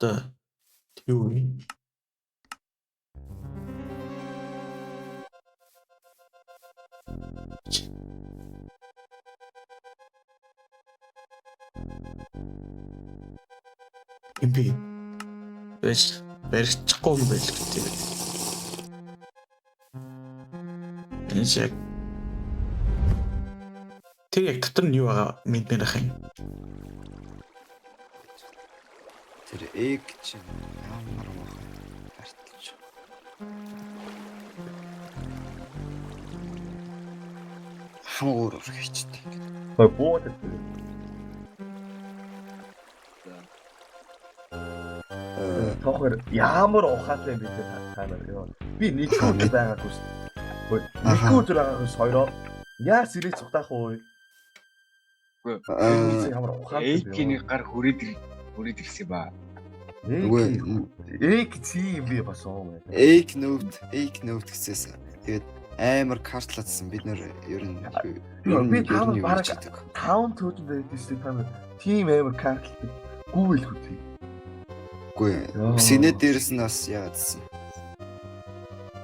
Одоо юу вэ? Имби. Барьчихгүй юм байл гэдэг. Энийг тэр яг дотор нь юу байгаа мэднэ рах юм. Тэр эг чинь ямар харталж. Хамуур хийчтэй. Хой буудаг. Тохор ямар ухаатай юм бэ та нар ёо. Би нэг өдөр байгаагүй шүү. Нэг өдөр байгаагүйс хоёроо яа сэрээ цухтаах уу? Ямар ухаатай юм бэ? Эйкний гар хүрээд ирсэн ба. Эйк чи юм би бас оо. Эйк note гэсээс. Тэгээд амар картлаадсан бид нэр ер нь би тав бараг 5 төвд байдсан та нар тим амар картлдаг. Гүүл хүчий. Үгүй. Синэ дээрс нь бас яадсан.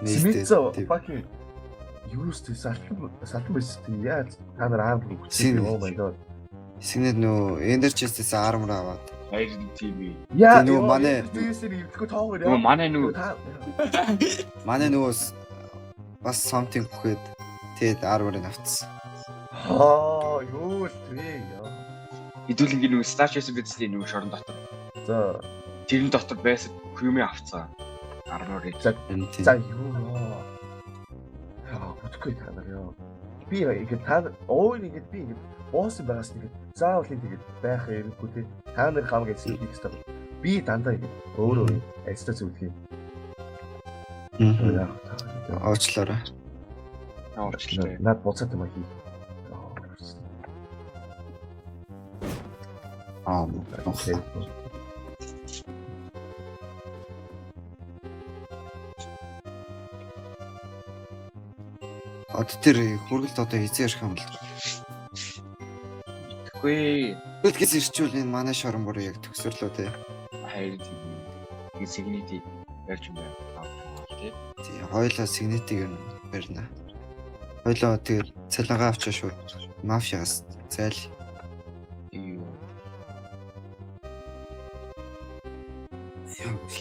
Смитсо fucking юуст салхан байсан яа та нар аав хүчтэй oh my god. Синэ нөө энержитэс армор аваад. Хайр тийм. Яа нөө манай энержитэсээр тоогоор яа. Манай нөө бас something гэхэд тэгэд арморыг авцсан. Юу л тий яа. Хэдүүлэнгийн нөө стачс бидсний нөө шорон дотор. За тэрэн дотор байсан хүймээ авцсан. Арморыг. За юу. Бүтгэй та нар ёо. Би ингээд та ингээд би ингээд босс байгаас ингээд заавал ингээд байх хэрэггүй тий. Та нар хамаг эсрэг хийх хэрэгтэй. Би дандаа ингээд өөрөө эстэ зүгэх юм. Оочлоорой. Наад буцаад юм хий. Окей. Тэр хүргэлт одоо хизээ ярих юм бол. Тэгэхгүй. Тэгээс ирчүүл энэ манай шорон бүр яг төгсөрлөө тий. Хайр тийм. Энэ сигнитийг барьж байна. Тий, хоёлаа сигнитийг нь барьна. Хоёлаа тэгээд цалингаа авчаа шууд мафиагаас зайл.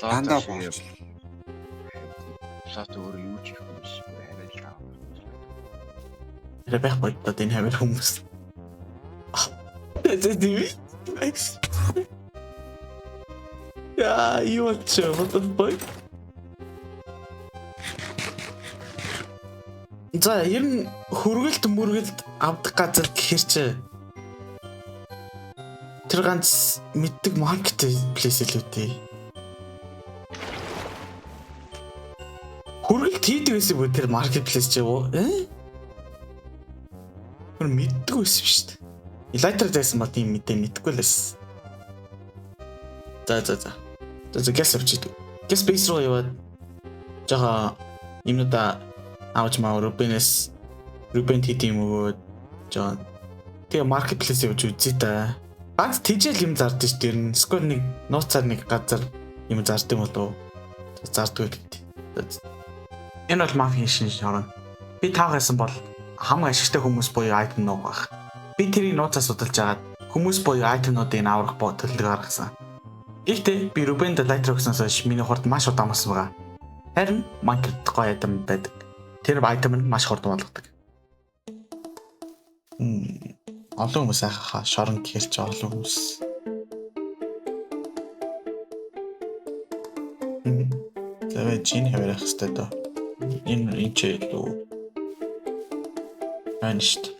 Дандаа бооч. Шат өөр юу ч юм биш. Тэр байх бодод энэ хамир хүмүүс. Тэтэдий. Яа, юу ч what the fuck. За, ер нь хөргөлт авдаг газар гэхэр чи тэр ганц мэддэг маркет плейс л үтэй. Хөргөлт хийдэг байсан бүр тэр маркет плейс чи юу? Тэр мэддэг байсан шүү дээ. Элайтер дэсэн ба тийм мэдхгүй л байсан. За гэс авчид. Гэс бейс руу яваад жага юмнуудаа авч маа Рубен тийм өгөөд жаа. Тэгээ маркет плейс явж үзье та. Ганц тийжэл юм зардсан шүү дээ. Скор нэг нууцаар нэг газар юм зардсан болов. Зардгүй гэдэг. Энэ бол мафийн шин шорон. Би таагасан бол хамаг ашигтай хүмүүс буюу айтем нуух байх. Би тэрийг нууцаас судалж агаад хүмүүс буюу айтемнуудыг аврах төлөв гаргасан. Гэхдээ би Рубен Лайтер өгснөөс хойш миний хурд маш удаан болсон байгаа. Харин маркет гоё айтем байдаг. Тэр айтем нь маш хурдан болгодог. Олон хүмүүс ахаа шорон гэхэр чи олон хүмүүс. Тэгээ чин хэвээрэх хэвээр доо. Энэ ч илүү аништ.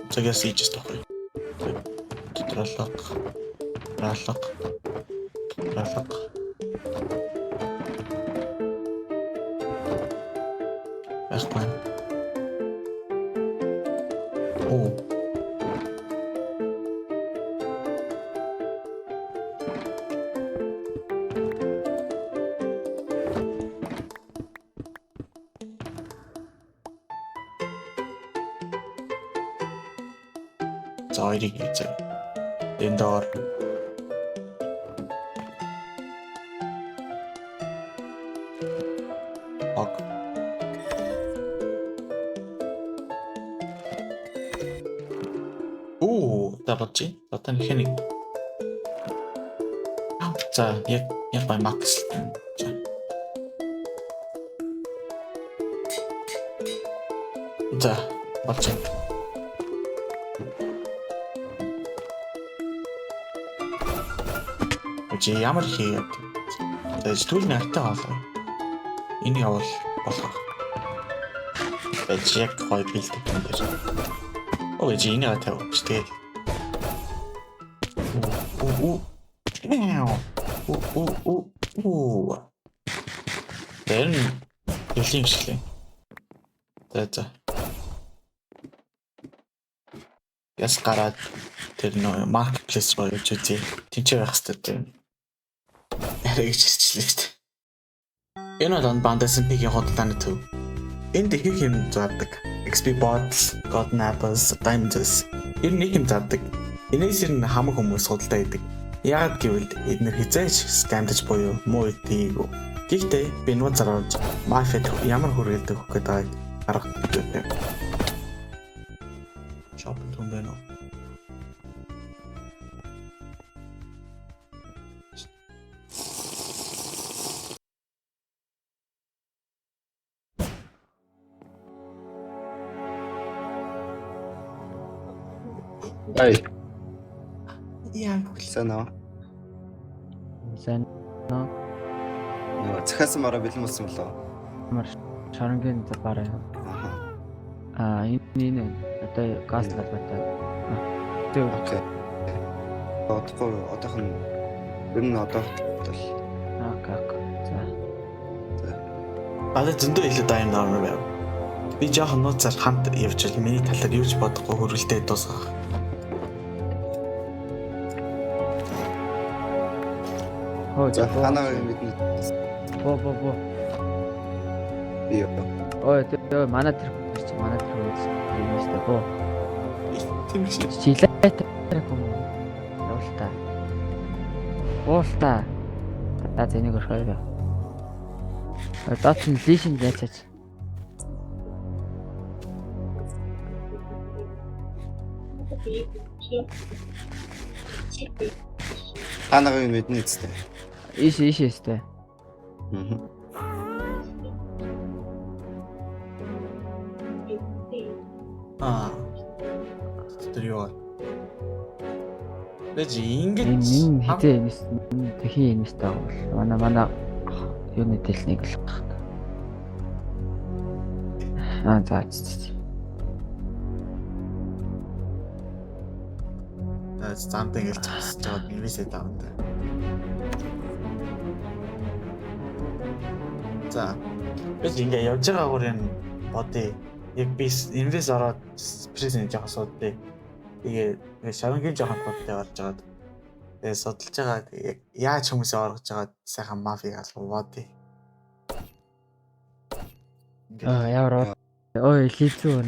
Цагаас ийж тохой. Траллах. Ахман. Оо. За хоёрыг хийж. Энэ доор ок. Давчи. Одоо нэг за яг бай макс. За болчих. Чи ямар хийгээд тэгж түүний артаа болоо. Энийг авал болох. Бэж яг гоё бэлдэх юм дээр. Ой чи энийг тавьчих тэгээд. Тэрэн юулийн шилээ. За. Яс гараад тэр нөө маркетплейс руу явж үзье. Тинчээ байх хэрэгтэй тийм. Арай гэж хэлчихлээ шүү дээ. Энэ бол бандасан пигийн худалдааны төв. Энд их юм заадаг. XP bots, golden apples, diamonds. Энэ нэг юм заадаг. Энэс ер нь хамаг хүмүүс худалдаа хийдэг. Яагаад гэвэл эдгээр хизээч скамдаж буюу муу ийгүү. Гэхдээ би нууц зарж мафиад ямар хүрээлдэг хөх гэдэг арга хэлдэг. Шоп түмбэнэ. Ай. Яа. Санаа. Сайн нөө Нөгөө цахаасан мараа бэлэн болсон болоо. мар шарангийн бараа. Энэ одоо газ талбайтай. Тэг. Окей. Одоохон ер нь одоо бол Окей. За. Бада зөндөө илүү дайм нормер байв. Би жоохон нууцаар хамт явжвал миний талаар юу ч бодохгүй хөрвөлтэй дуусгах. Хөө за ханаа мэднэ. Бо. Бие. Ой тэр манай тэр чи манай тэр үз юм шүү дээ. Бо. Тийм шиг. Жилээ тэр юм. Явуултаа. Уултаа. За зэнийг өрхөё. Дот нь лишин яачаач. Ханаа мэднэ үстэй. Иш өстэй. Тэр юу? Бэж ингэж Энэ хитэ энэс тэхийн энэс таавал манай юуны дэлхийг л баг. За. Замтай гэж зогсож байгаад нэмээсээ таавна. За. Бэж ингэ явж байгаа хүрэн бодъё. Яг би инвест ороод презент жоох асуудаг. Тэгээ шавангийн жоохон бодтой болж байгаад. Тэгээ судалж байгаа яг яаж хүмүүсээ оргож байгаад сайхан мафиг алгаваад. Яваа. Ой лизүү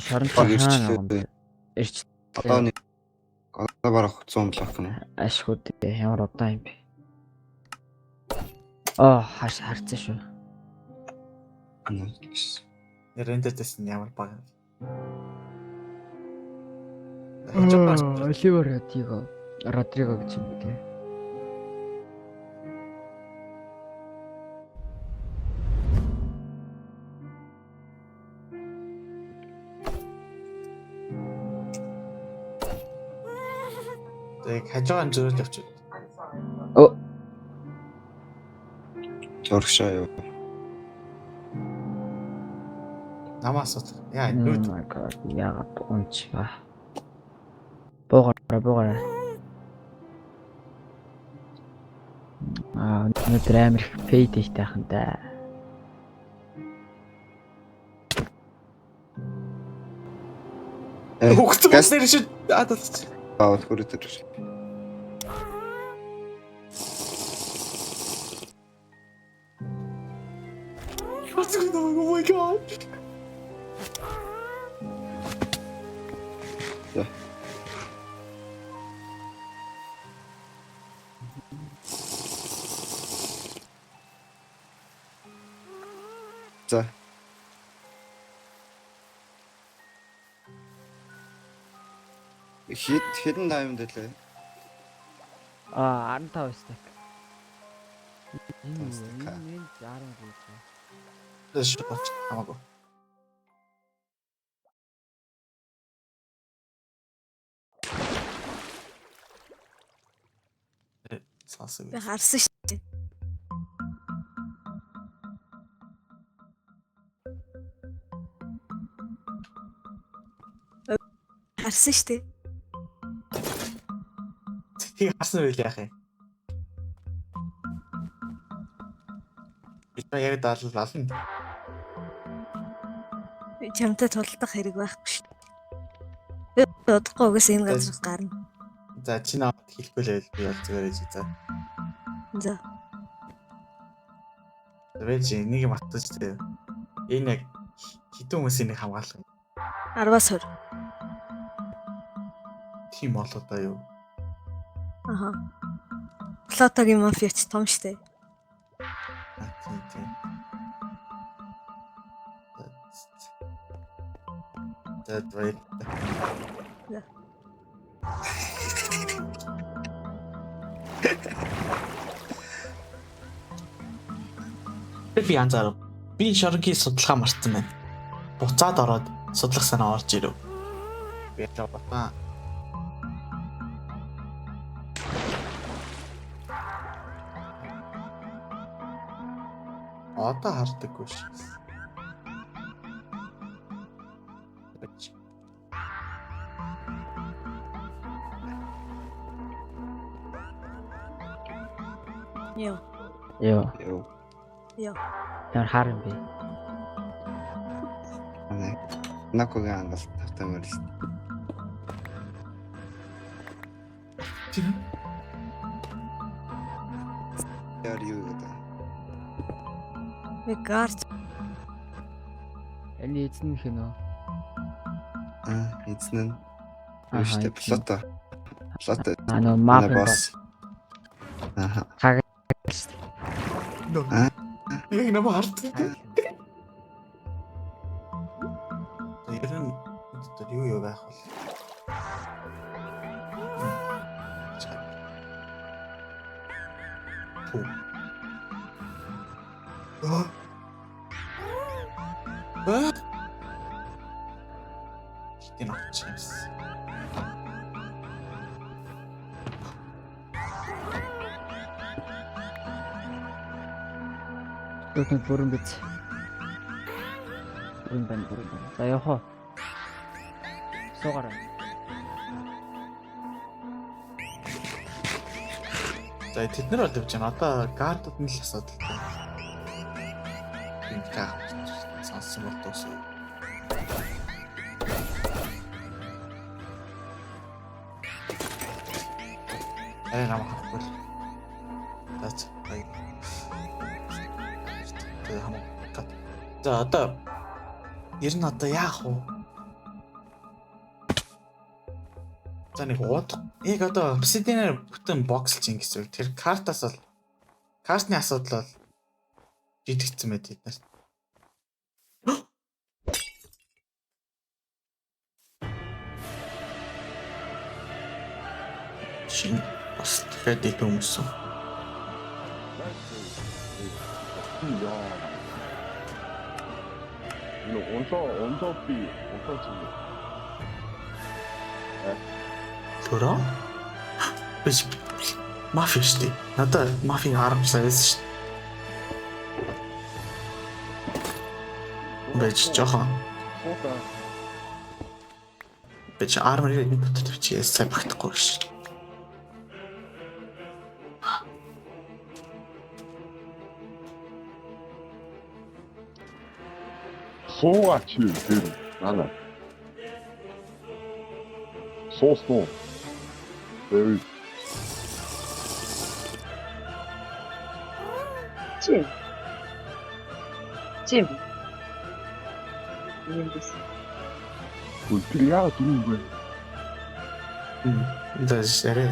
шаран хаана ирч Одоо барах 100 блок нь. ашгүй дээ ямар удаан юм бэ. Харцсан шүү. Рендертэс нь ямар баг. Оливер Родриго гэж юм дээ. Тэг хажуугаар зөрөөл явчих. Зургшаа юу. Намаас яа юу яагаад унч ба. Богоо. Өнөөдөр амар их пейд ихтэйхан да. Хөгцөг баснэр шүү. Хүрэтэр. Oh my god. За. Хэдэн таймд лээ? 15 stack. Энэ 15 stack. энэ 10 гэж. Дэш бач хамаагүй. Сасаг. Би харсан шүү дээ. Харсан шүү дээ. Тийг харсан байл яах юм. Би яг даална. Чамтай тулдах хэрэг байхгүй шүү. Би удахгүй угсаа энэ газар гарна. За чи наад хэлэхгүй л байл би бол зүгээр ээж за. За. Вэж нэг юм атаж тээ. Энэ яг хитэн хүмүүсийн нэг хамгаалах. 10-аас 20. Тим болоо да юу. Аха. Платогийн мафиач том штэ. Тийм. That right. Yeah. Би анзаарав. Би шоронгийн судалгаа марцсан байна. Буцаад ороод судлах санаа орж ирэв. Би яг батаа. Одоо хардаггүй шүү. Йоо. Йоо. Йоо. Ямар харин бэ? Накогийн ангалт тавтамаар л. Тийм. Яар юу гэдэг. Би гарч Энэ эзэн хинөө. Эзэн нь. Аха, Үштэй плото. Плото. Нөө маф босс. Аха. Яг нэг харддаг. Ярин одоо юу байх вэ? Ту. Хитэн авчихсан. Төгөн бүрэн биз. Бүрэн байна. За явах уу? Суугаарай. За тэд нар бол явж байна. Одоо гардууд нь л асуудалтай. Энэ гар сонсон бол дуусав. Намайг. That's right. За одоо ер нь одоо яах вэ? За нэг ууд. Яг одоо obsidian-аар бүтэн бокслж ин гэсэн үг. Тэр картаас бол картны асуудал бол жидэгцэн байд эднэр. Шин бас тэгэхэд дэд өмсөн. 이거 원서비 원서지. Төрөө? Биш мафия шүү дээ. Надад мафийн харамсаа байсан шүү дээ. Бэж жоохон. Бэж арморыг бүтээвчээ сайн багтахгүй шүү. 소아치 그 나는 소스톤 very 찜. 이해됐어. 그 필리아가 두는 거야. За шарэ.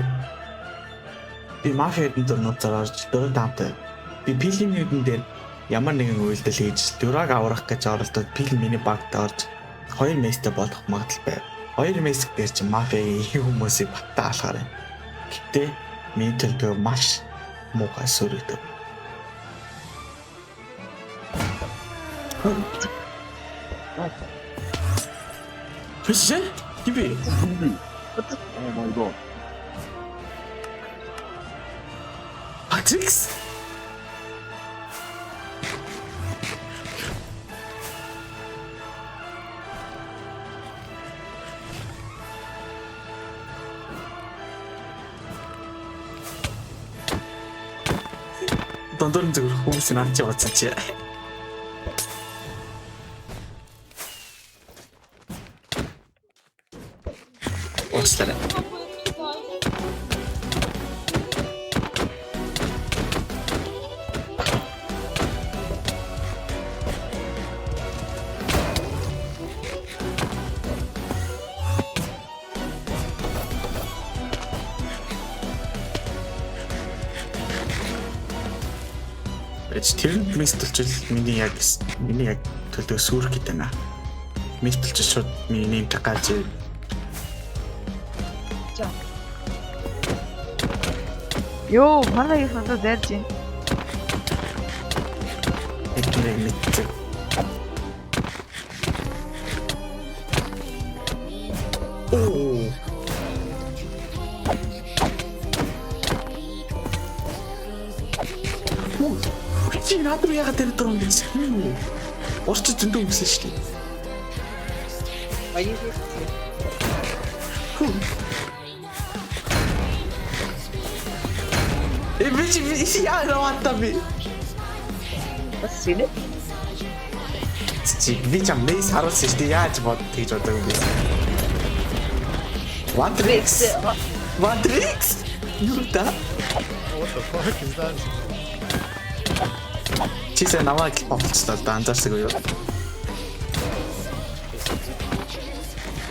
Би мафиагийн дөрнөөр орж дөрөв таамтай. Би пилмүүдэн дээр ямар нэгэн үйлдэл хийж дураг аврах гэж оролдоод пил миний багт орж 2 местэй болох магадлал байв. 2 мес дээр чи мафиагийн хүмүүсийг баттаа алхаар байна. Гэтэ миний төлөө маш муухай сүрэгдэв. Фишэ? Гиби. Oh my god. Patrix? Дондорн зөвхөн хүмүүс нь анч яваад чи. Ослаа. Тэр мистэлчил миний яг төлөө сүрх гэдэг нэ. Мистэлчил шууд миний нэм тагаж. Йоо, манай хандаа зарж байна. Эдгээр мэдээ. Оо. Чи надад яагаад тэр дөрөв гэж? Орч зөндөө өмсөн шүү дээ. Баяр. Эвэж яа равантаби. Бас шинэ. Чи би чам нэс харуулсан шүү дээ. Яаж бод тэгж бодог юм бэ? One tricks. Юу та? What the fuck is that? Чисээ намайг болцлоо да анзаарсаг уу юу?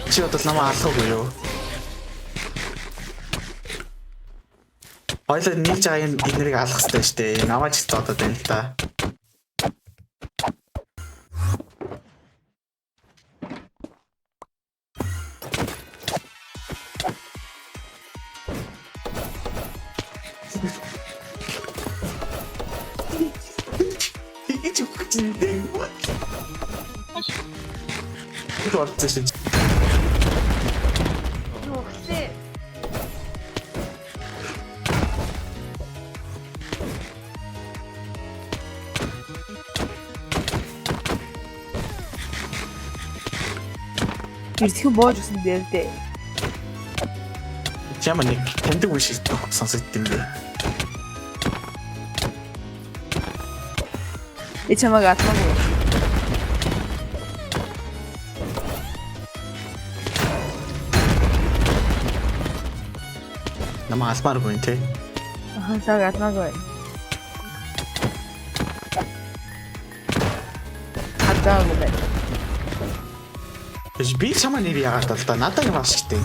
Чи одоо намайг алахгүй юу? Ойлоо нийлж байгаа энэ эднэрийг алах хэрэгтэй шүү дээ. Намайг ч зодод байна л да. 이거 어쩌지? 혹시 ирсэх боож усан дээр дээ. Ямар нэг тэндэг үе шиг сонсогдсон юм бэ? И чамаг атмаг. Намаа албааргүй юм те. Аха, цаг атмаг. Хатаагүй бай. Би чамаа нэр яагаад л да надад юм ашигтай.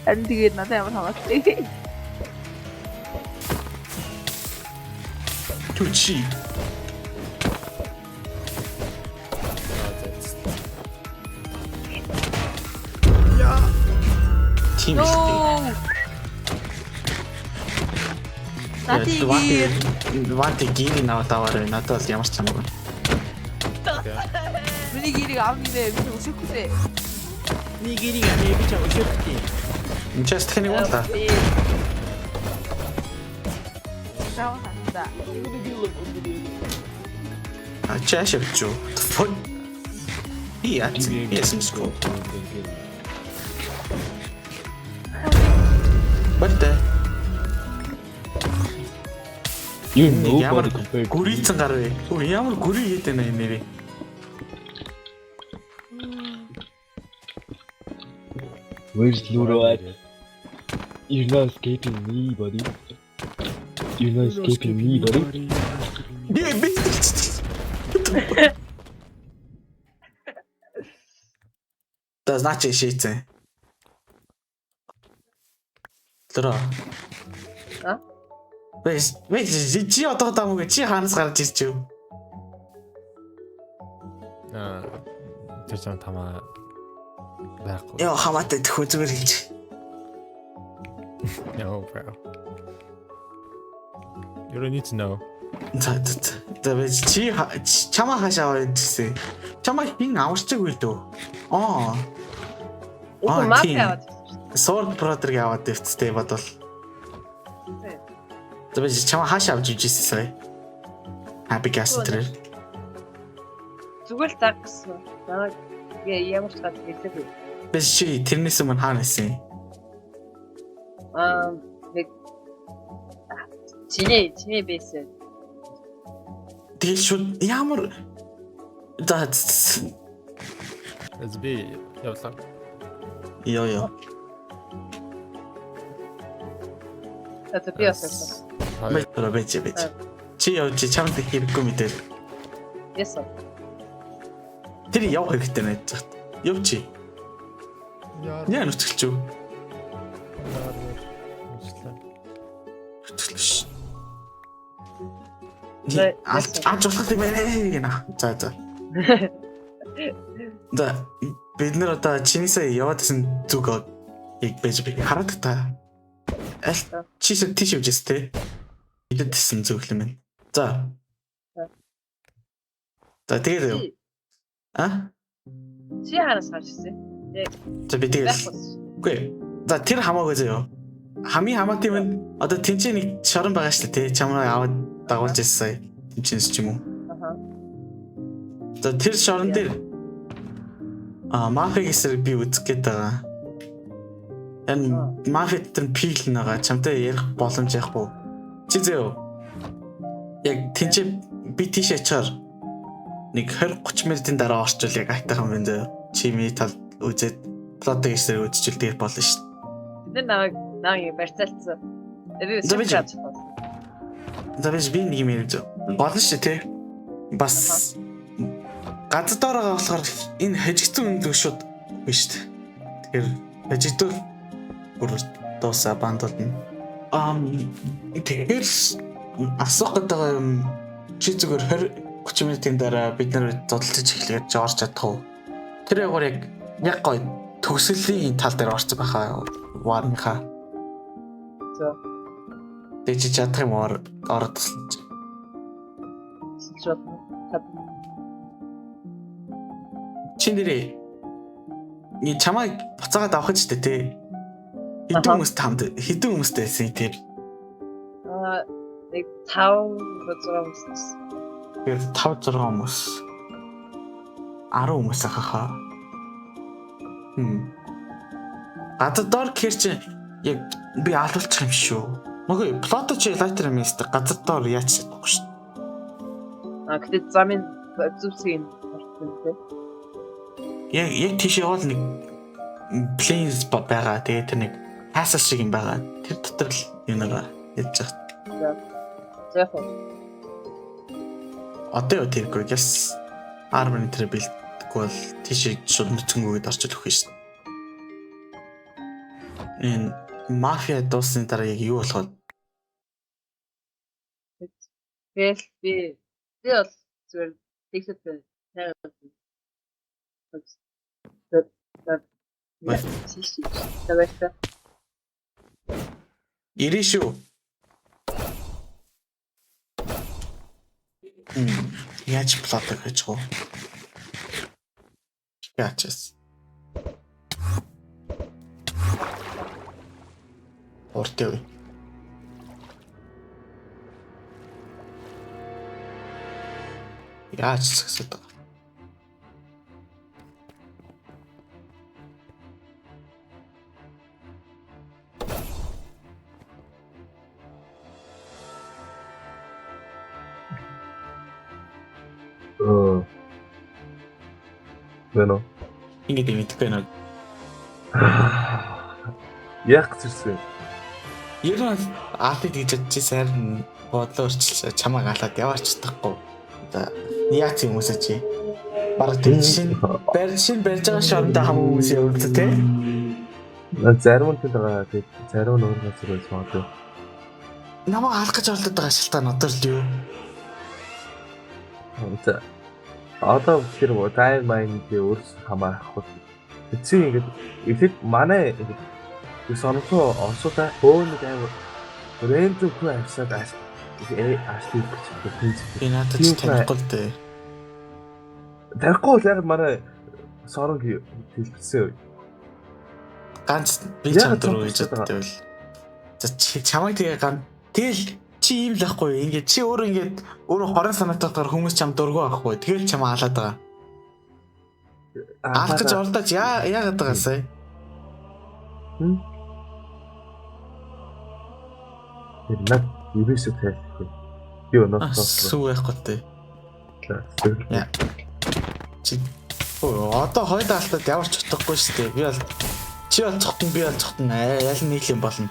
Ан тэгээд надад ямар хамаатай. Түчи. Тим ихтэй. Ванти гиний наватавар надад л ямар ч чамаагүй. Миний гэрийг авнэ би өшөхгүй. Миний гэрийг амиа би чам өшөхгүй. Just тэний болоо. Шаа хандаа. А чашаачу. Фон. Яасан скоп. Бэлтэ. Ямар гүрийцэн гар вэ? Ямар гүрий хийдэг нэ нэрээ. Where's Luro at? You're not escaping me, buddy. You're not escaping me, buddy. To znaczy шийцэн. Лороо. А? Вэ чи одоо таамаг чи хаанаас гарч ирж юу? Тэр ч тамаа байхгүй. Яа хамаатай төхөө зүгээр хэлж. No, bro. You don't need to know. За чи чамаа хаашаа аваад ирсэн. Чамаа хин аварчаагүй дөө. Үгүй мафиа аваад. Sword Brother-ыг аваад дэвцтэй бодвол. За чамаа хаашаа авч ижсэн сая. Happy Gas дээр. Зүгээр л тагсан. Ямар ч гад хэлээгүй. Биш чи тэрнээс өмнө хаана байсан? Нэг чиний бэсэ. Тэгэл шууд ямар Let's be явлаа. Йоо. Это пиасаа. Бэж. Чи явж чамд хэрэггүй мэдээ. Ясаа. Тэр яв хэрэгтэй найдаж байна. Яв чи. Яа нүцгэлч юу? Нүцгэлш. Ажуулах юм байна. За. Да бид нар одоо чиний сая яваад гэсэн зүг яг байж би хараад та. Аль чи тийш явж өстэй. Идэд гэсэн зүг юм байна. За. За тэгээд юу? Чи хараас гарч ирсэн? За би тэгээд. Үгүй. За тэр хамаагүй заяа. Хамгийн хамаатай нь одоо тэнцээ нэг шорон байгаа шүү дээ. Чамраа аваад дагуулж ирсэн сая. Тэнцээс ч юм уу. За тэр шорон дээр мафиг эсрэг би үзэх гээд байгаа. Энэ мафиг тэр пил нэгаа чамтай ярих боломж яахгүй. Чи зөө. Яг тэнцээ би тийш ачаар нэг 20-30 минутын дараа орчвол яг айтайхан байна зөө. Чи ми тал үзээд плотыг эсрэг үзчихвэл дээр болно шүү дээ. Тэр намайг барьцаалцсан. Би үсэж. За би нэг юм ярьж байна. Болно шүү тий. Бас газар доор байгаа болохоор энэ хажигдсан үнд шууд биш шүү дээ. Тэгэхээр хажигдвал бүр дуусаа бандуулна. Тэгэхээр асуух гэдэг юм чи зүгээр 20-30 минутын дараа бид нар зодтолж эхлэхээр орж чадах уу? Тэр яг гоё төгсгөлийн тал дээр орсон байхаа варныхаа. За. Тэг чи чадах юм ороод тусалж. Чин дээрээ ни чамайг буцаагаад авах ч тий. Хэдэн хүмүүстэй байсан тэр. Нэг 5-6 хүмүүс. Тэр 5-6 хүмүүс. 10 хүмүүс ахаа. Гадар доор гэрч яг би алуулчих юм шүү. Мөгөө плото чи лайтер юм эсвэл газар доор яач чадахгүй шүү. Гэтэ замын зүсгийн орсон. Яг тийш явал нэг planes байгаа. Тэгээд тэр нэг хасаа шиг юм байгаа. Тэр дотор л юм байгаа. Ядж байгаа. За. Одоо тэргүй яс армын тэр бэлтгэхгүй бол тийш шууд нүцгэнгүйд орчил өгөх шүү. Энэ мафиа дуусны дараа яг юу болоход би бол зүгээр тэгсэт Иришүү. Яаж платаг гэж гоо. Яачс. Ортой. Яаж гэсэн үг. Bueno. Ингээд мэдхгүй байна. Яг зэрсэн. Ер нь арт гэж бодчихсан бодлоо өрчилж чамайг алаад яваач чадахгүй. Одоо яац юм уусаа чи. Бараг тийм шин барьж байгаа шорондоо хам хүмүүс явуулдаг тий. Зарим нь тэгээ тэгээд зарим нь өөр газар байсан одоо. Намайг алах гэж оролдоод байгаа шалтгаан одоо л юу? За. Одоо тэр тайм майнгийн өөрс хамаарах хот. Эцэг ингээд ихэд манай ингээд сонирхоо орсуудаа хөөнөд амар рэндом хөө авсаад ааштай гэж принцип. Би надад ч танихгүй л дээ. Тарихгүй л яг манай сорог хэлсэн. Ганц би чамд дөрөв гэж боддог. За чамайг тэгээ тэгэл чи ийм л ахгүй. Ингээд чи өөрөө ингээд өөрөө хорон санаатайгаар хүмүүс чамд дөргөө авахгүй. Тэгэл чам хаалаад байгаа. Алах гэж оролдож яагаад байгаасай? Тэр над ерөөсөө тайлбар. Би өнөөдөр сүү байхгүй тээ. Яа. Чи одоо хойд алдаад ямар ч утгагүй шүү дээ. Би бол чи бол цогтон би бол цогтон аль нь нийлэн болно.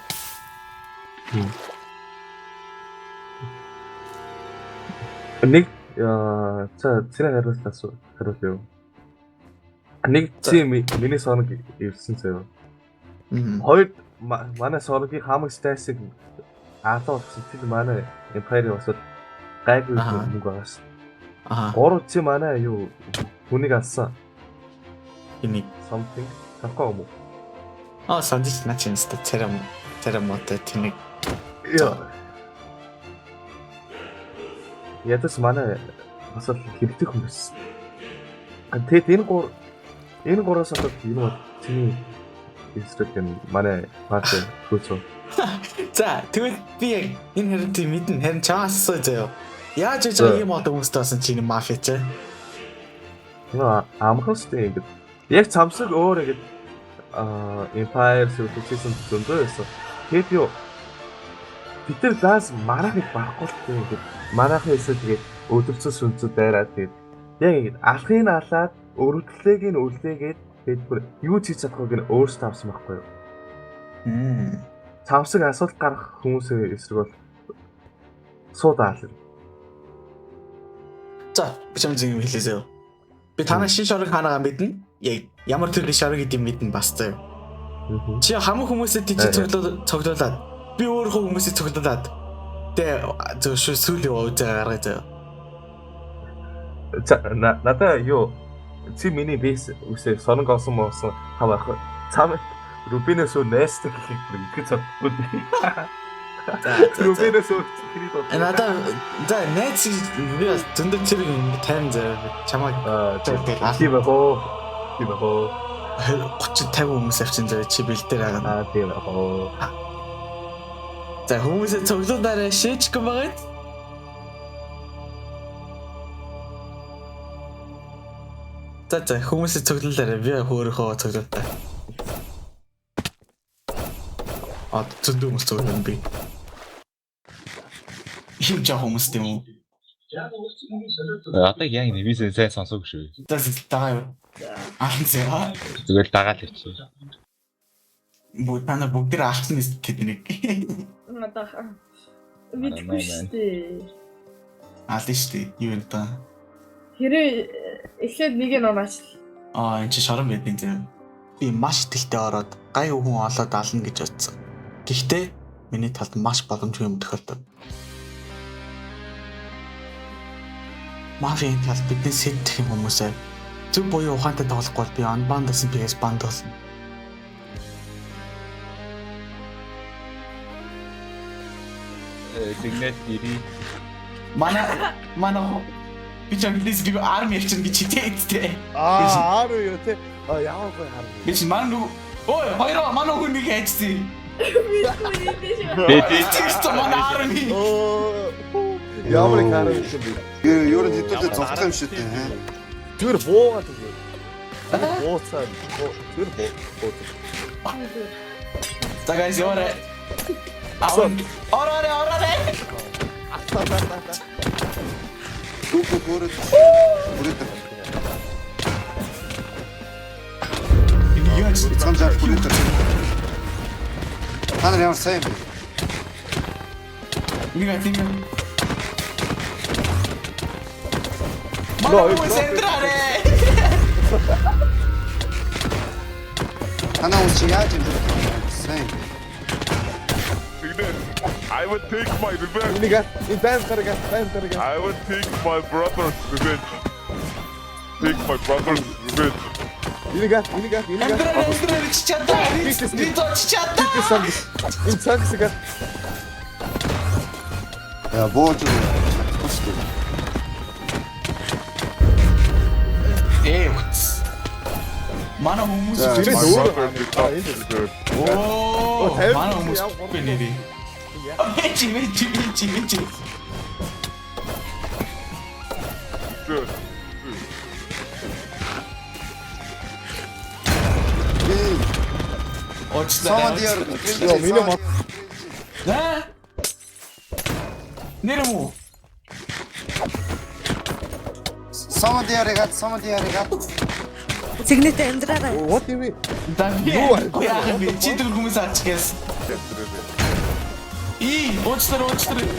Нэг за цэрэг хариулъя. Нэг чи миний соног ирсэн заяа. Хоёр манай сорогийн хамаг стайсыг аалаа болсон чи манай Empire басаад гайгүй нэг байгаас. Гурав чи манай юу хүнийг алсан. Энийг something тахгүй юм уу? сандвич начинс царам мотой тэнийг. Ядаж манай басаад хэрэгтэй хүмүүс. Тэгээд энэ гураас одоо энэ бол чиний инструкшн манай парт хөөцөө. За тэгвэл би яг энэ хэрэг мэднэ харин чаас заяа. Яаж ч ийм одоо хүмүүстэй басан чиний мафия ч. Амхостэй ингэ. Яг цамсаг өөр ингэ Empire Civilization зөндөө байсан. Тэгээд юу Питер Ганс марахыг барахгүй л ингэ. Марахын эсээ тэгээд өдөрцөн сүнцүүд дайраад тэгээд яг ингэ алхыг алаад өргөдлөгийг нь үлээгээд тэгээд бүр юу ч хийж чадахгүй гэн өөрсдөө авсан байхгүй юу? Цамсаг асуулт гарах хүмүүсийн эсрэг бол суудаал. За, би чам зин хэлээсэй. Би танаа шин шорог хаанаага мэднэ. Яг ямар төрлийн шорог гэдэг мэднэ бас заяа. Чи хамаг хүмүүсээ тийч цоглуулад би өөрөө хүмүүсээ цоглуулад тэгээ зөв сүүлийн үеэ гаргая заяа. За надаа юу чи миний бэс үсээ соног олсон моосон хамаах цам Рубинээс үү нэстэ гэхийг их цоггүй. Рубинээс үү хэрэг. Надаа за нэц би зөндөө чирэг тайм заяа чамайг тийм бахоо 30-50 хүмүүс авчин заяа чи бэлдээр байгаа. Тийм бахоо. За хүмүүсээ цоглуулаарай шийдчих юм байгаа. За хүмүүсээ цоглуулаарай би хөөрөхөө цоглуултаа. Зөндөө хүмүүс цоглуулна би. Хин жаа хүмүүс тийм үү? Одоо яг нэвисээ сайн сонсоогүй шүү. Таа юу? Заа. Зүгээр дагаад хийчих. Тана бүгд алсан тэднийг. Надаа. Мэдгүй штэ. Аль штэ юу вэ та? Хэрэг эхлээд нэг нь онооч. Энэ чи шорон байдیں۔ зэ. Би маш ихтэй ороод гай хүн олоод ална гэж бодсон. Гэхдээ миний талд маш боломжгүй юм тохиолдов. Мафийн талд бидний сэдэх юм хүмүүсээ зөв буюу ухаантай тоглохгүй би unbanned-сан PS banned болсон. Сигнал ири. Манай би ч англис би арми явчихна гэж хэлээдтэй. Арми юу те? Яагаад харна? Би ч маань ой хоёроо манай хүнийг хайчсан. Тэт манай арми. Ямар их арми юм бэ? Юу нь хэдүүлээ зовтох юм шүү дээ. Тэр буугаад үү? Бууцаа. Тэр буу. За guys яваарай. Ороо. Түүх бүрээд Яа ч цамцаар бүрээд. Та нар ямар сайн бэ? Нэг Маа сентраарэ. Танаа уу чи яаж юм бэ? сайн. I would take my revenge. Энийг энэ байн гаргаа. I would take my brother's revenge. Take my brother's revenge. Энийг. Амьдрал чичата. Чичата. Энэ цагсгаа. Яа бооч чадахгүй. Эвц. Манай хүмүүс My Тэрээс brother did not deserve. оо тавир манай хүмүүс хүмүүс явах бинэри. Вечи. Good. Самад яар. Йоо миний мод. Нэрмүү. Самад яарыгаад. Сигнэт амьдраарай. What do you mean? Яах юм бэ? Чи тэр хүмүүс ачгээс. Уучлаарай.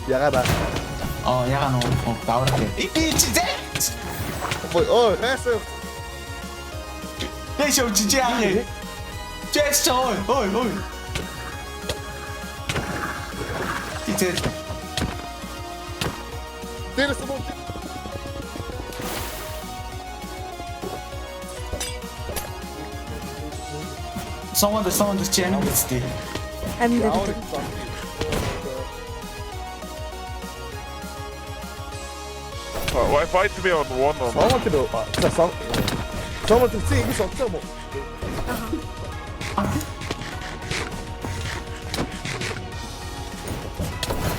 Ягаад. Яга нөө даврах. Чи зэ. Оо, хэсэ. Тэшөө чи яах юм? Чэс ой. Итэ. Тэрээс мод. Someone channel үстэй. Амьдрал. Why fight me on one on one? Someone to see this on top.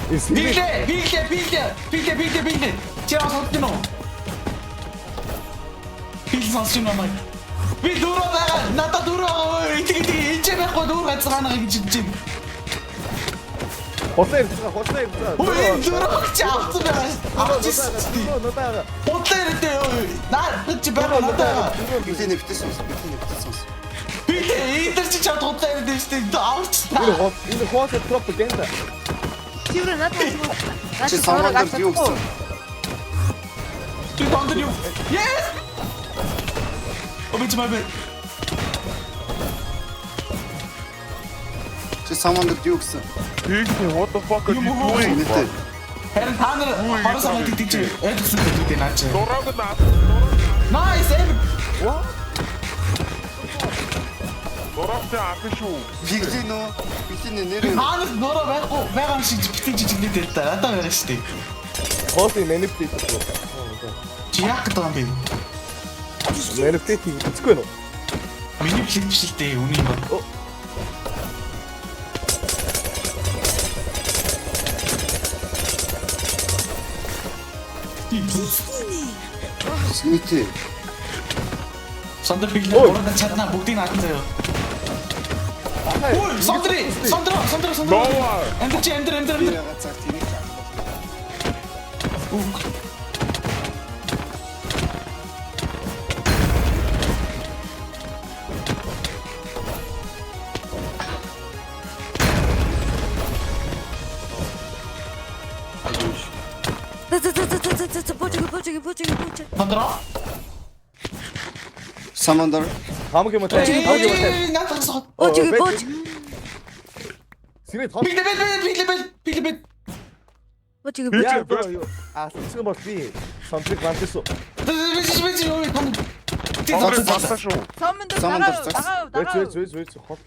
Is he? Билдэ. Чаа сонсож байна уу? Билдэ сонсож байна маа. Би дөрөв байгаа. Надад дөрөв. Итгэж энэ байхгүй дөрөв гацгаана гэж хэлж байна. Хотлоо. Ой, дөрөв чаавсан байна. Нотаа. Хотлоо дээ. Наа чи байгаа надаа. Бидний битсэн. Билдэ энэ чи чад хотлоо дээ шүү дээ. Авч та. Энэ хоос пропаганда. Чиврэ надад Чи самад юу гэсэн? Ти дондор юу? Yes! Обич мабэ. Чи самад юу гэсэн? What the fuck are you doing? Нийтээ. Харин та нар хоросоо мэддэг чи ойлгосон гэдэг наа чи. Дураг наа. Nice. Дураг та афишу. Биглийн нэрээ. Хаанаас нөрөө байгаа юм шиг битгий жижигнээд л да. Надаа байгаа шүү дээ. Хоос манипулейт. Чи яах гэдэг юм бэ? Манипулейт хийхгүй нөө. Миний плейт биш л дээ. Үнийг ба. Нийтээ. Сондор биглээ ураад чадна бүгдийг наатан заяа. Ой, Сондор. Ноо. Эндэр. Ягаад цаг тийм. Бочиг. Сондор. Самандар. Хамгийн мотай. Наатан. Бочиг. Сэрээ тоо. Биглээ. Бочиг. Яа сэлцэн бол би самтрыг бантсан. Фасташу. Саманд Вэц. Хол.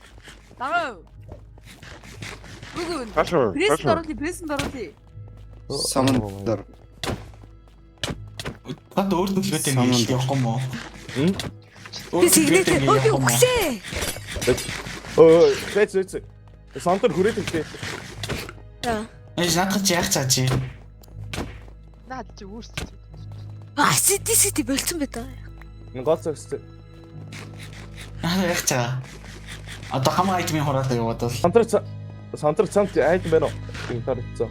дагав. Бүгэн. Ташаа. Пресэнд оруулъя. Самандар. Танд өөр төлөвтэй нэг юм явах юм уу? Би сигнэт өглөө. Вэц. Самтар хүрээд ирдээ. За. Энд наадах чи яах цаа чи? Наад чи өөрсдөө. Сити болцсон байдаг. Энэ гол зөвстэй. Яах цаа? Одоо хамаа айтмын хураад яваад бол. Самтар цамт айд байна уу? Тийм тарцсан.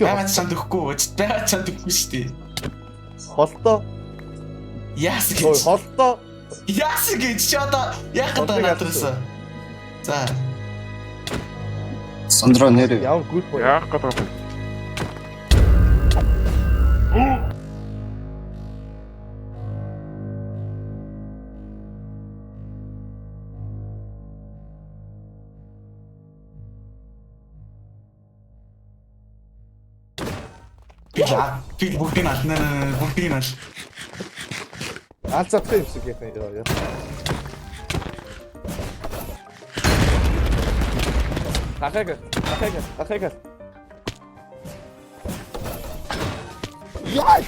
Яагаад чанд өгөхгүй? Яагаад чанд өгөхгүй шүү дээ. Холтоо. Яас Ой, гэж. холтоо. Яас гэж чи одоо яах гэдэг надраас. За. Сандра нэрээ. Яв гүт боо. Яах гэдэг юм. Би бүгдийг алнаа. Бүгдийг ал. Алцах юм шиг яа. Ахайга. Яй!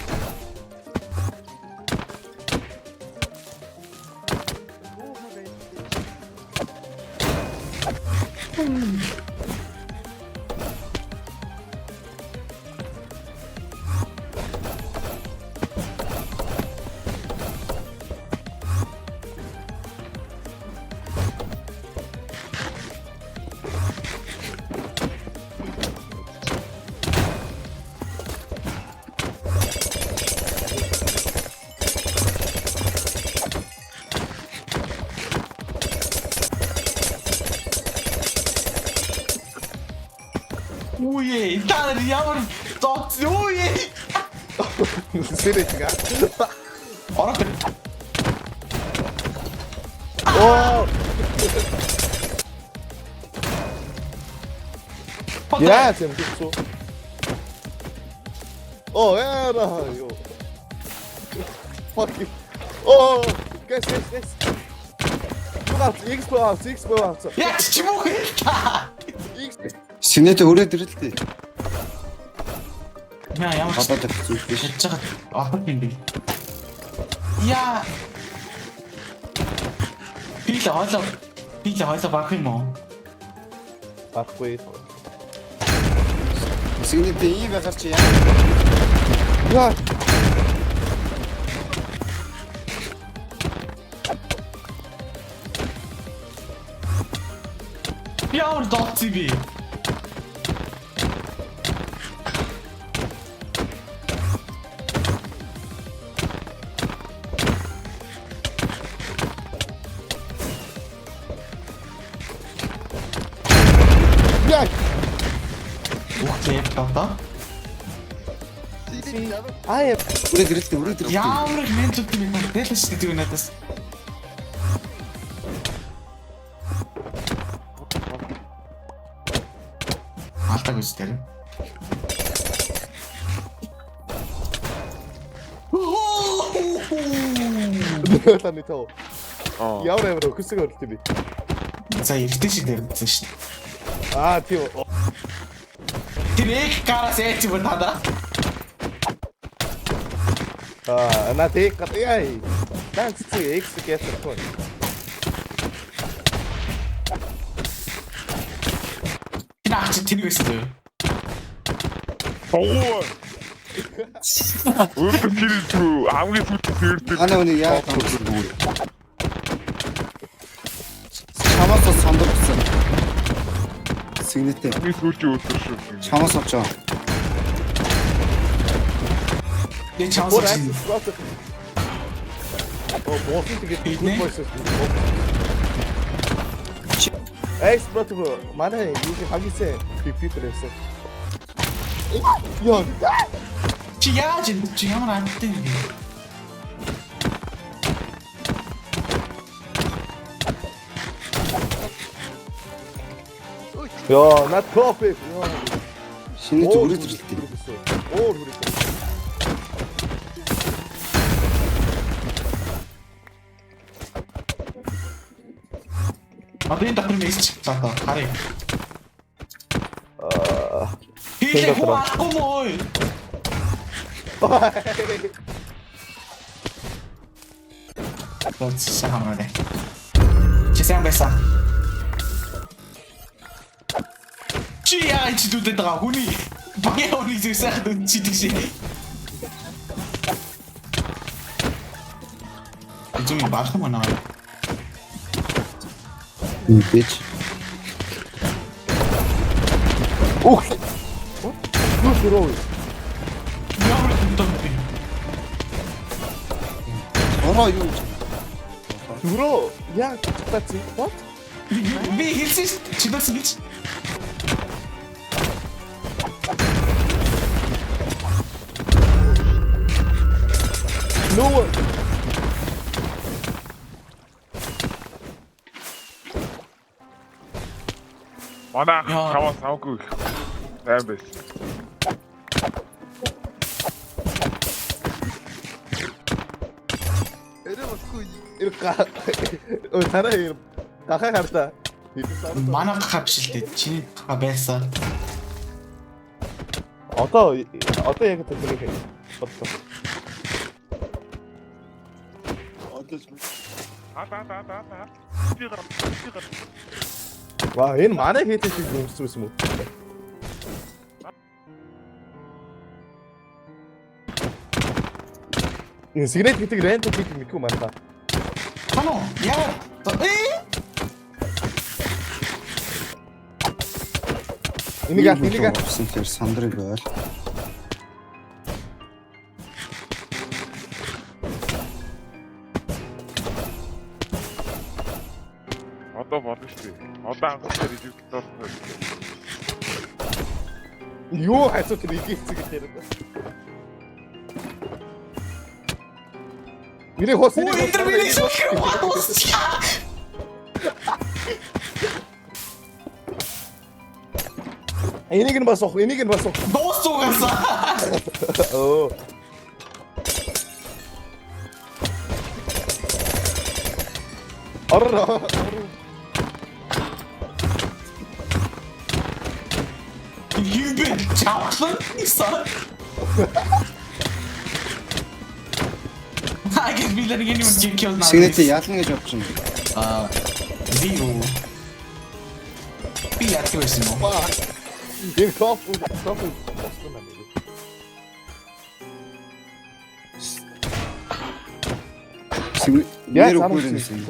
Ууе, таар ямар дот ууе. Сэрэтга. Ороо. Оо! Яа, зэм гүцүү. Оо, яа, ёо. Fuck you. Оо, гэс. X-Box. Яг ч юм уу та. Сигнэтэ өрөөд ирэлтэй. Ямар ч Одоо зүг биш. хийж байгаа авах юм би. Яа. Би л хойлоо баг юм уу? Баггүй. Сигнэтэ ийм байхаар чи яа. Яа. Ямар дот би. Яа. Окей, правда? Аа, Өрөөд ирэлтэй. Ямар мент үт юм бэ? Дэлэш гэдэг надаас. Алтаг үстэй. таны тоо. Ямар хөсөг өрөлт би. За эртний шиг дэрсэн шүү дээ. Аа, тийм. Тэр их гараас яач юм надаа. На тэг яй. Танц чи X гэсэн тоо. Наач тэр үстэй. Oo. Өөрөөр хэлбэл хамгийн сүүлд сэрдэг. Ана үний яа. Чамаас сондогдсон. Сигнэтэ. Хамгийн сүүлд өдөр шүү. Чамаас очоо. Би чамаас Оо, босон тэгээд good voice. Эй, спрото манай юу хамгийн сайн people байсан. Яа. чи ямар амттай юм бэ? Яа, на топ. Шинэ зүрх ирэлтэй. Оо, хүрээ. Одоо энэ дахин мессеж цаатаа харъя. Тэнгэр Хилээ хуваахгүй мөө. Bon, ça va aller. Ci sei messa. Ci hai ci tutte dragoni. Perché ho di certo ci dici. Tu mi basta ma no. Bitch. Ух. Ну здорово. Ямар хөнтөн би. Ороо юу. Бро, яа таци. What? Би хэлсэн чи дөрсөн гэж. No. Манай хамаас авгүй. Сайн байс. Танаа гахаа хартаа. Манай гахаа биш л дээ. Чиний гахаа байсан. Одоо яг тэнийг бодлоо. Ваа энэ манай хийдэг шиг юмс юм уу? Энэ сигнет гэдэг рент хийдэг мэдгүй маань та. Хано яа. Энийг авсан тэр сандрыг байл. Одоо болно шүү дээ. Одоо анхаарал режим болсон. юу хайцуу тэр игээцэг гэдэг юм. Миний хоос Ой, интервью хийх. энийг нь бас ох. Дуусуугаасаа. Оо. Орро. You've been chocolate, son. I guess we letting anyone get killed now. Сигнет яална гэж бодож байна. Zero. Би яах вэ юм бэ? Энэ кофе болсон юм. Сигнет Яа, нэр санаа үгүй зовсон. юм.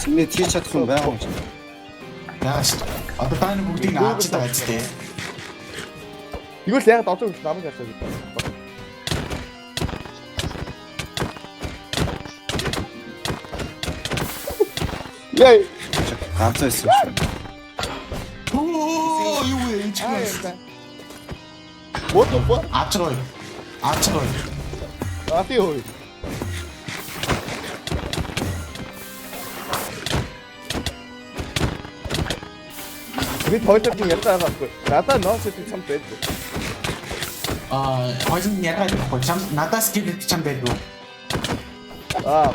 Сигнет хийж чадах юм байгаа юм чи. Яаш. Одоо та нар бүгдийг наач таа гэж тээ. Тэгвэл яг одоо намайг яасан гэж. Яй. Ганцаа байсан шүү. Оо, юу вэ? Чиглээ. What the fuck? Ачрой. Ати ой. Бид хоёрт нь ярьж байгаа байхгүй. Надаа ноос гэдэг юм байдаг. Хойсон ягаад гэхгүй чам надаас гэдэг чам байдгүй.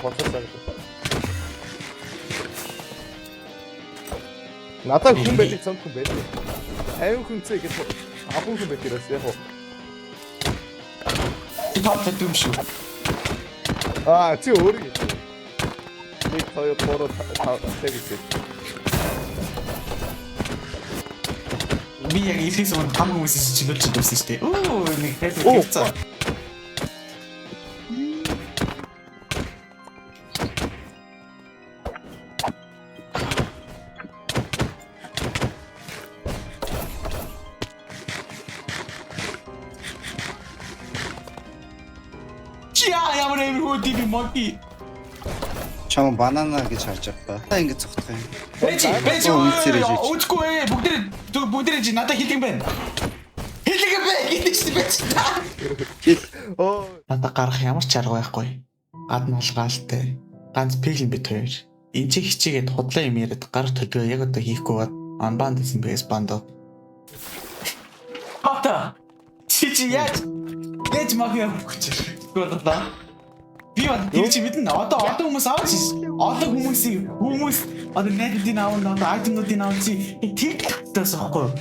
Боцоо. Надаа хүн байдаг цамд хүн байдаг. 50 хүнцээ гэж 10 хүн байдаг яг уу. Топт юм шүү. Чи өөрөө гэж. Нэг хоёр поро тавьчих. Би яг ихээс өмнө хам хүмүүсээс чөлөөж дүүсэн шүү дээ. Оо, нэг хэлцээ. Ямар эвгүй диби моки. Чам банана гэж харж байгаа. Та ингэ цогтох юм. Бэж өөчгүй бүгдээ чи надад хэлдэг юм байна. Хэлдэг юм бэ? Оо. Надад гарах ямар ч арга байхгүй. Гадна алгаалтай. Ганц пиглэн бит хоёр. Энд чи хичээгээд худлаа юм яриад гар төлгөө яг одоо хийхгүй бод анбанд гэсэн бэс бандо. Ата. Чи яаж мафиа хүчээр. Гоо би одоо тэр чи мэднэ. Одоо хүмүүс аваач. Одоо хүмүүс одоо найдын аавн одоо айтмуудын аавн чи тэгтээс аахгүй.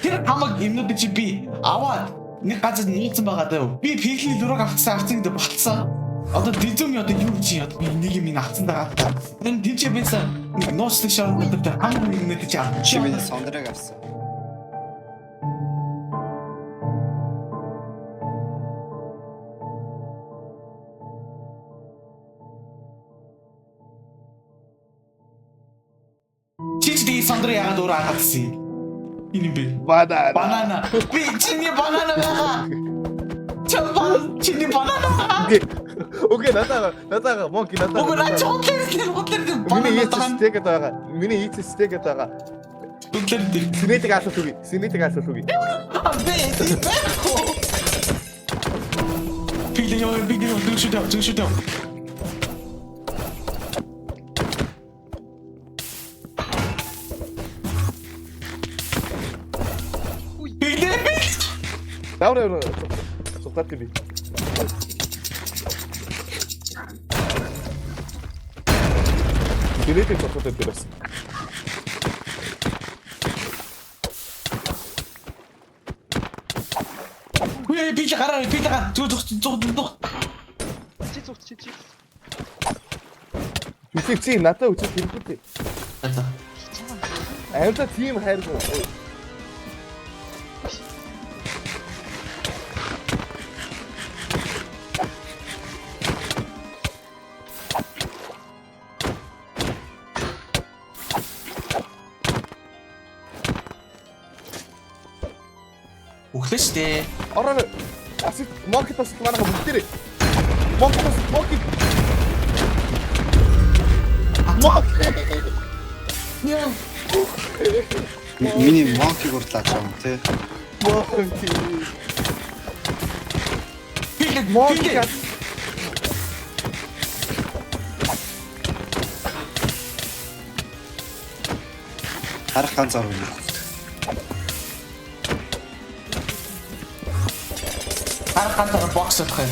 Тэр хамаг юмнууд чи би аваад нэг газар нууцсан байгаа даа. Би пикний лураг авцсан гэдэг болцсон. Одоо дизүм одоо юу чи одоо би нэг юм авцсан байгаа та. Тэр тэнцээ байсан нууцлаг шорон дээр хамаг юмнууд чи авч. Чи би сондрыг авсан. Сандра яагаад өөр хатсан юм? Энэ би. Банана. Би чиний банана байгаа. Чиний банана. Окей, надаа монки надаа. Окей, наа чоклер банана. Миний ийцэстэй гэдэг байгаа. Синетик асуулт үгүй. Би. Давраа цуглаад би. Гэрээтэй цуглаад дээрээс. Үе би гараа зүг. Чи. Үсэгчи надад үсэг хэрэггүй. За. Аюултай тийм хайргүй. Өглөөс дээ. Ороо. Асыг маркетаас манайха бүгдээрээ. Маркет. Яа. Миний монки гурлаач юм тий. Монки. Харах ганц орно. Харахантаа бокс авах юм.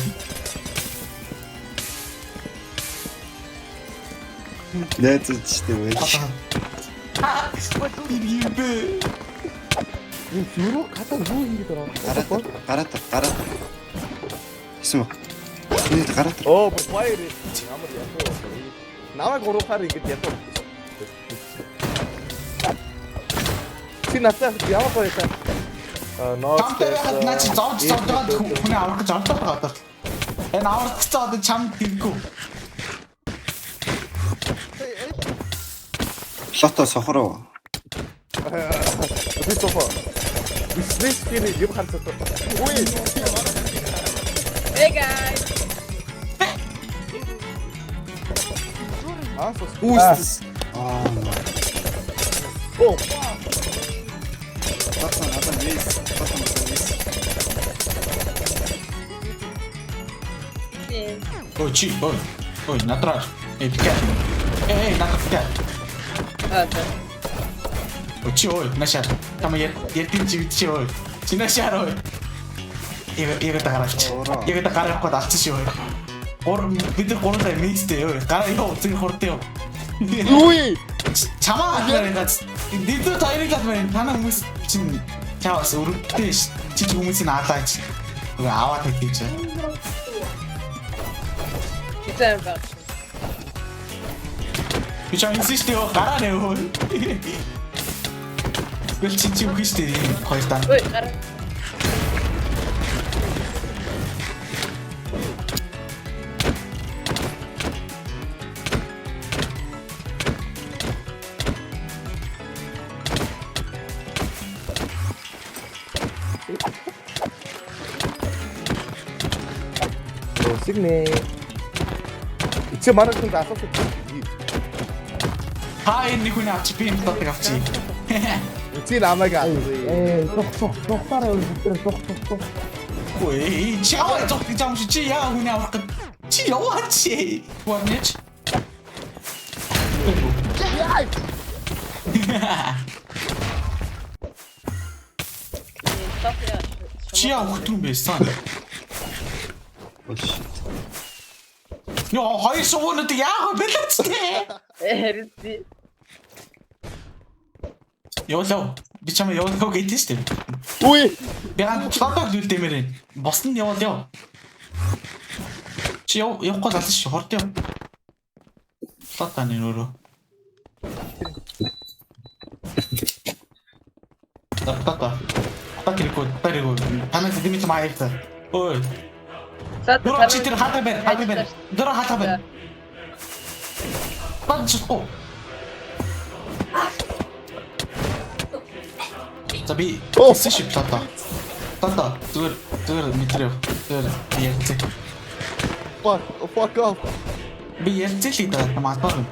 Нээцчтэй байж. Ирбэ. Юу гадаа юу хийгээд байгаа юм? Гараад. Хэсэм үү? Нэг гараад. Оо, файр. Ямар ядуу. Намайг гурвахаар ингэж ядуу. Чи натаа яваа гоё та. Тамтай наач зовж байгаа хүн авах гэж ордог байгаа. Энэ авах гэж одоо чам дийггүй. Лото сохроо. Би сохоо. Бисвэс кини юм ханцаа. Ой. Hey guys. Үст. Оо. Пацан весь. Ой, чи, ой, натраш. Пикай. Натраш. Да. Ой, чи, нашар. Там ярдин чи, ой. Чи нашар, ой. Ига тагараач. Ига тагараах гээд авчих шүү. Бид нар гурван таа мистэй ой. Гараа ёо зин хортой ёо. Үй. Чамаа хараагаад дидүү тайраад байна. Танаа хүмүүс чинь чаавас өрөвдөө ш. Чи хүмүүсийг аалаач. Уга аваад хэвчээ чи. Güzel bak. Би чам инсиштэй ёо гараа нэ ой. Гэл чи үхэжтэй хоёр таа. Ой, гараа. Сигнэ. Чи манай хүн асуух. Хаа энэ хүн авч би энэ дотор авчи. Чи намайг авъя. Тухтаараа өдөр. Ой, чаа зогт жам чи яа хүн авах гэж. Чи яваач. Гуарнеч. Чи авах юм байсан. Яа, хоёр шуунууд яах вэ бэлэцтэй? Эрди. Явлаа. Би чамаа явлаа гэдэг шүү дээ. Үй. Би фотог үлдэмээр. Бос нь явлаа. Чи явахгүй залж шүү. Хорт яв. Фотоны нөрөө. Пакико. Танаас димит маайхта. Ой. Дөрөв чи тэр хатаа бэр. Дөрөв хатаа бэр. Панчко. Таби. Сэши плата. Тата. Зүгээр мэтрээ. Зүгээр яац. Fuck off. Би ярьцлий да намаатар.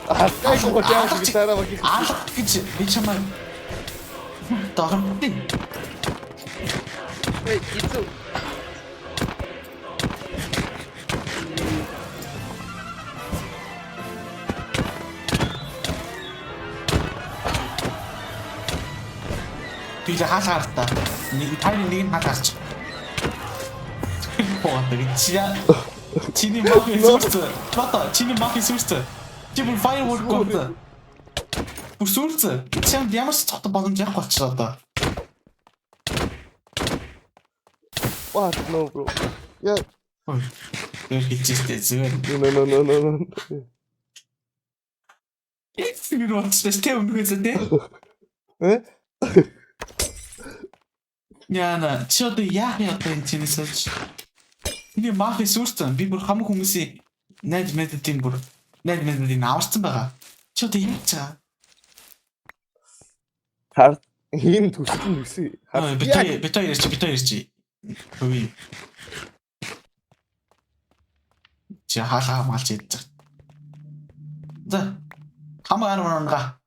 Кайх хотяа гитара ваги. Алах гэж би чамаа дагамтын. Ой, ицу. Би л хаалгаар та. Таны нэг нь хаалгарч. Чиний мафи сүрцээ. Бата, чиний мафи сүрцээ. Чи бүр firework гоо. Бүр сүрцээ. Чамд ямар ч цогт боломж яах болчихлоо одоо. What no bro. Yeah. Тэр хийжтэй зүгээр. No. Эцэг болчихсон тэ өмнөхөөсөө тэ. Яна, чи одоо яах юм одоо энэ чинээс. Би мафи сүрцэн би бүр хамаг хүмүүсийн найд мэддийн аварсан байгаа. Чи одоо яаж чаа? Харт ийм төсөл нүсээ. Битээ ирч. Үгүй. Чи хаалгаа малч идэж. За. Хамаг арванга.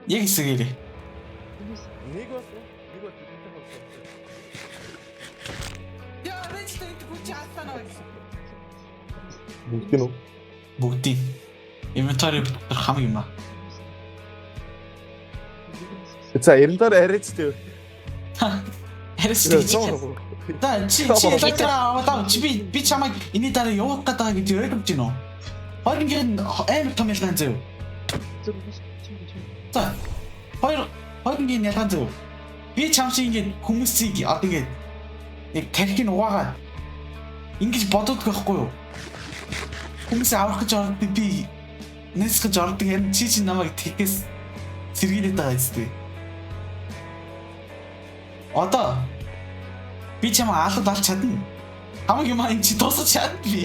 Яг хэсэгээрээ. Нэг бол бидэнтэй болсон. Яа, речтэй хүч хатана байх. Бүгд нь Бүгдийн инвентари хамаг юм аа. За 90-аар арайчтэй. Арайчтэй. Да чи лайтраа би чамайг энэ дараа явах гэдэг гэж ойлгож байна уу? Хоёр ингээд амар том ялгаан зөө. За. Хоёр ингээд ялгаан зөө. Би чам шиг ингээд хүмүүсийг одоо ингээд нэг тархийг угаагаад ингэж боддог байхгүй юу? Хүмүүс авах гэж ордог би нэс гэж ордог юм чи намайг тэгээс сэргийлээд байгаа зү. Одоо би чам алд алж чадна. Хамаг юм энэ чи тусаж чадна би.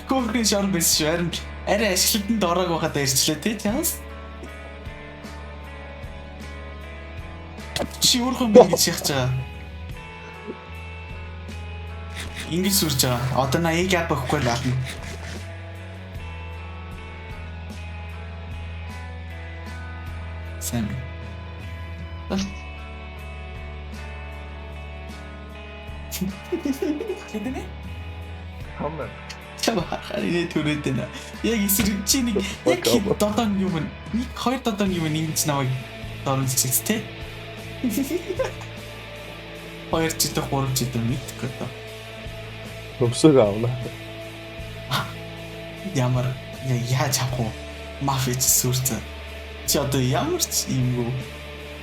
Координат шар биш шүү. Арай ашиглалтанд ороог байхад ирчлээ тий чанс. Чи өөрөө юм гэж яах чаа. Ингэж сүрж байгаа. Одоо на яг байхгүй л ална. Сэм. Хэдэнэ? Хамаа. Чамаа харин түрээдэн. Яг эсрэг чи нэг яг додон юм. Нэг хоёр додон юм ингэж намайг дөрөнч тий. Хоёр ч дэх гурав ч дэх мэдхгүй одоо. Өсөг авна. Ямар яаж авах вэ? Мафич сүрцээ. Чи одоо ямар ч юм уу?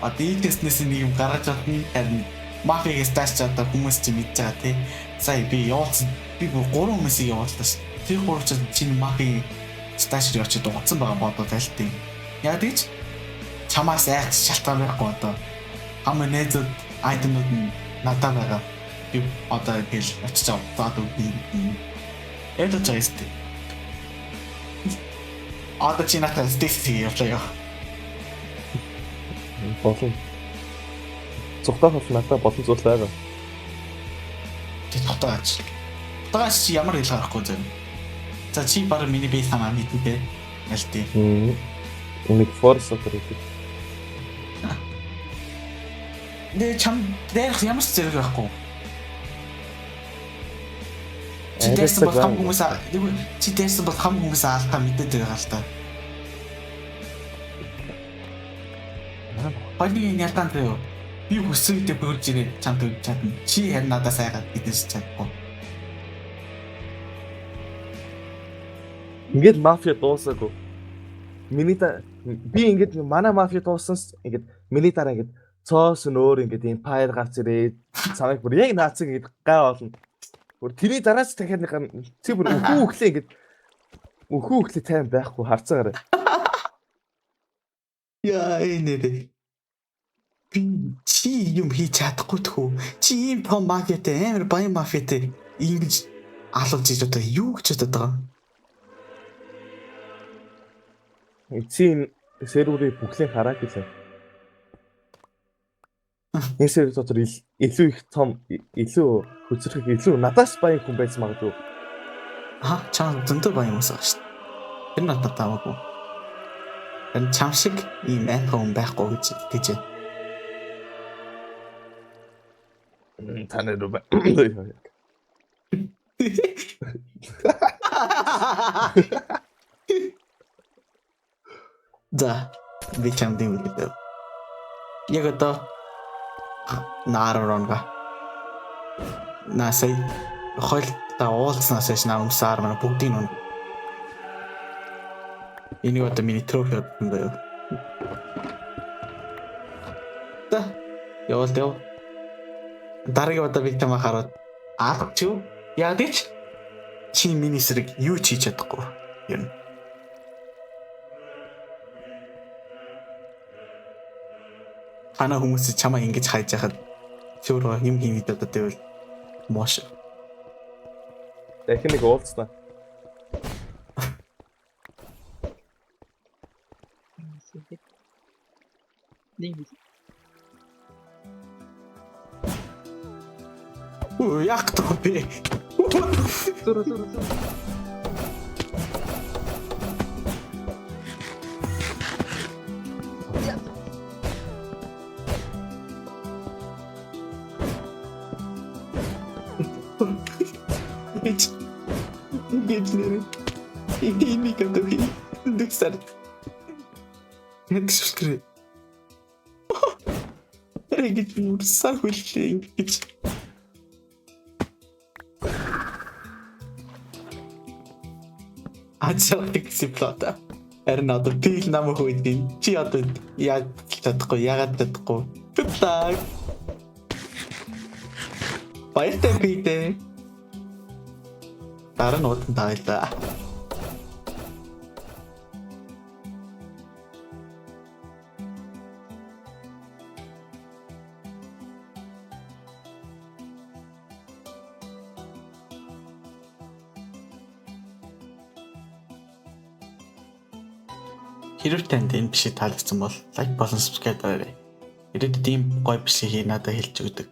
Одоо ийтэснээс нэг юм гаргаж чадна харин мафигээс тааш одоо хүмүүс чи мэдж байгаа тий. Сая би явуулсан. Би бүр 3 хүмүүсийг явуулсан ш. Тэр 3 ч чинь мафиг сташр явуулж дууссан байгаа бодоод альтыг. Яг тийч чамаас айх шалтгаан байхгүй одоо. Хамаа найзууд айтемууд нь надад байгаа. Би одоо гэл очиж аваад үгүй. Это чайстэй. Одоо чи надад стейси явуулаа. Болон. Цухтах бол надад болон зүйл байгаа. Тэг цухтаач. Цухтаач чи ямар хэл гарахгүй зөв. За чи баг миний бейс хамаа мэдээ. Ялтий. Нэг форс отор гэдэг. Нэ чам дээрх ямар ч зэрэг байхгүй. Чи дээрсэн бол хам хүмүүс чи дээрсэн бол хам хүмүүс аалтаа мэдээд байгаа л та. Хоёрын ялтаан зөө. Би хүсэвдээ бүрж ирээ чамд өгч чадна. Чи харин надаас айгаад бидээс чадахгүй. Ингээд мафия дуусаагүй. Би ингээд манай мафия дууссан ингээд миний дараа ингээд цоос нөөр ингээд empire гарч ирээ. Цамайг бүр яг наацсан ингээд гай болно. Бүр тэрний дараач дахиад нэг чи бүр өхөө өглөө тайм байхгүй харцаагаарай. Яа энэ би чи юм хийж чадахгүй тхүү. Чи ийм том мафиатай амар баян мафиатай ингэж алуулж иж одоо юу гэж бодод байгаа юм? Чи серверийг бүхлийг хараад билээ. Энэ сервер дотор илүү их том илүү хүчрэх илүү надаас баян хүн байсан магадгүй. Чам зөндөө баян хүмүүс байгаа шүү дээ. Тэр надад тааваагүй. Энэ чам шиг ийм айхан хүн байхгүй гэж. Танай руу. За, би чамд юм гэдэг. Яг одоо нааронга. Насай хойлтаа уулзнаас яш намсаар манай бүгдийг нь. Энийг одоо миний трофи юм байна. Та явал. Дараагийн удаа би чамаа хараад ч юу? Яа гэж? Чи миний эсрэг юу ч хийж чадахгүй. Юм. Ана хүмүүс чамаа ингэж хайж яхад чөөрөө юм хийгээд одоо тэгвэл мош. Дахин нэг уулзнаа. Яг топи. Зүрх. Geçleri. İyi kadar iyi. Lütfen. Ne düşünüyorsun? Nereye gidiyorsun? Sarhoşluğun geç. Açaldık siplata. Харин одоо пил нам хүйдгийн чи одоо яг чадахгүй ягаад чадахгүй тутаг баяртай бийдэ дараа нь уутан таалаа. Хэрвээ танд энэ бишиг таалагдсан бол лайк болон subscribe дараарай. Ирээдүйд ийм гоё бишиг хий надад хэлж өгдөг.